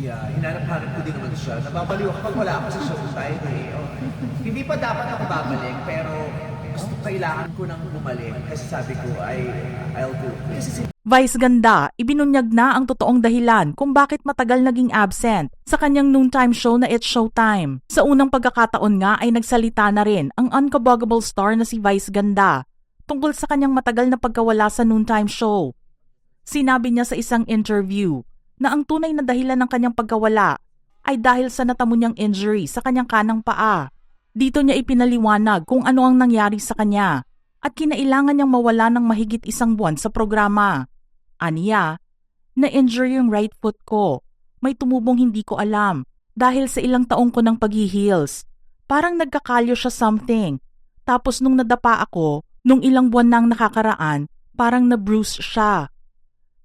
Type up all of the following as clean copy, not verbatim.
Yeah, hinanap-hanap ko din naman siya. Nababaliw ako pag wala ako sa showtime eh. Oh. Hindi pa dapat ako babalik, pero kailangan ko nang bumalik kasi sabi ko I'll do. Kasi Vice Ganda, ibinunyag na ang totoong dahilan kung bakit matagal naging absent sa kanyang noontime show na It's Showtime. Sa unang pagkakataon nga ay nagsalita na rin ang unkabaggable star na si Vice Ganda tungkol sa kanyang matagal na pagkawala sa noontime show. Sinabi niya sa isang interview na ang tunay na dahilan ng kanyang pagkawala ay dahil sa natamo niyang injury sa kanyang kanang paa. Dito niya ipinaliwanag kung ano ang nangyari sa kanya at kinailangan niyang mawala ng mahigit 1 buwan sa programa. Aniya, na-injure yung right foot ko. May tumubong hindi ko alam dahil sa ilang taong ko ng pag-heels. Parang nagkakalyo siya something. Tapos nung nadapa ako, nung ilang buwan nang nakakaraan, parang na-bruise siya.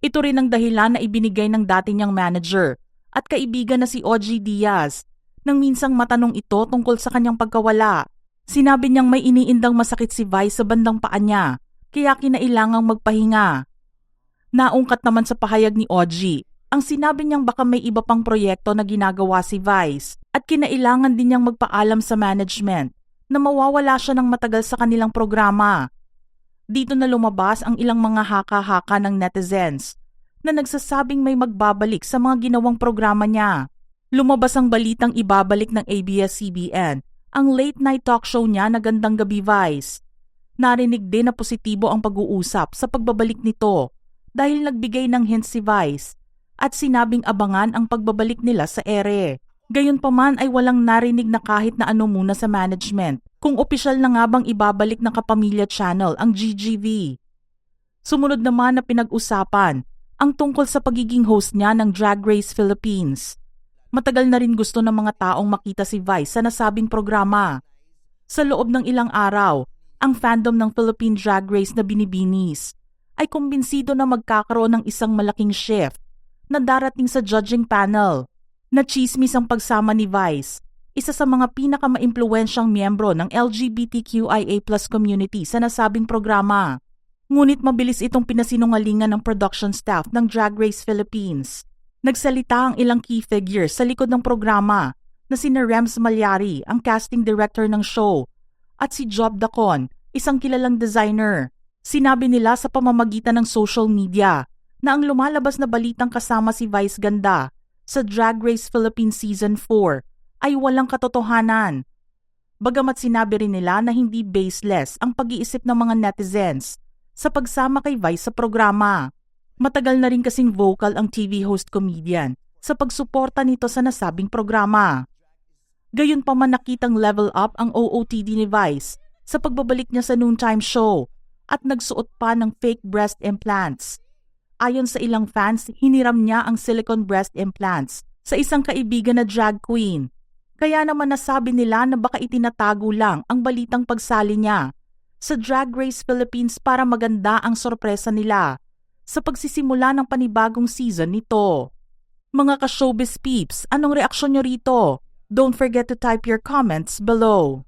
Ito rin ang dahilan na ibinigay ng dati niyang manager at kaibigan na si OG Diaz nang minsang matanong ito tungkol sa kanyang pagkawala. Sinabi niyang may iniindang masakit si Vice sa bandang paa niya, kaya kinailangang magpahinga. Naungkat naman sa pahayag ni OG, ang sinabi niyang baka may iba pang proyekto na ginagawa si Vice at kinailangan din niyang magpaalam sa management na mawawala siya ng matagal sa kanilang programa. Dito na lumabas ang ilang mga haka-haka ng netizens na nagsasabing may magbabalik sa mga ginawang programa niya. Lumabas ang balitang ibabalik ng ABS-CBN ang late night talk show niya na Gandang Gabi Vice. Narinig din na positibo ang pag-uusap sa pagbabalik nito dahil nagbigay ng hint si Vice at sinabing abangan ang pagbabalik nila sa ere. Gayunpaman ay walang narinig na kahit na ano muna sa management kung opisyal na nga bang ibabalik ng Kapamilya Channel ang GGV. Sumunod naman na pinag-usapan ang tungkol sa pagiging host niya ng Drag Race Philippines. Matagal na rin gusto ng mga taong makita si Vice sa nasabing programa. Sa loob ng ilang araw, ang fandom ng Philippine Drag Race na binibinis ay kumbinsido na magkakaroon ng isang malaking shift na darating sa judging panel. Nachismis ang pagsama ni Vice, isa sa mga pinakamaimpluwensyang miyembro ng LGBTQIA+ community sa nasabing programa. Ngunit mabilis itong pinasinungalingan ng production staff ng Drag Race Philippines. Nagsalita ang ilang key figures sa likod ng programa na sina Rems Malyari, ang casting director ng show, at si Job Dacon, isang kilalang designer. Sinabi nila sa pamamagitan ng social media na ang lumalabas na balitang kasama si Vice Ganda sa Drag Race Philippines Season 4 ay walang katotohanan. Bagamat sinabi rin nila na hindi baseless ang pag-iisip ng mga netizens sa pagsama kay Vice sa programa. Matagal na rin kasing vocal ang TV host comedian sa pagsuporta nito sa nasabing programa. Gayunpaman nakitang level up ang OOTD ni Vice sa pagbabalik niya sa noontime show at nagsuot pa ng fake breast implants. Ayon sa ilang fans, hiniram niya ang silicone breast implants sa isang kaibigan na drag queen. Kaya naman nasabi nila na baka itinatago lang ang balitang pagsali niya sa Drag Race Philippines para maganda ang sorpresa nila sa pagsisimula ng panibagong season nito. Mga ka-showbiz peeps, anong reaksyon nyo rito? Don't forget to type your comments below.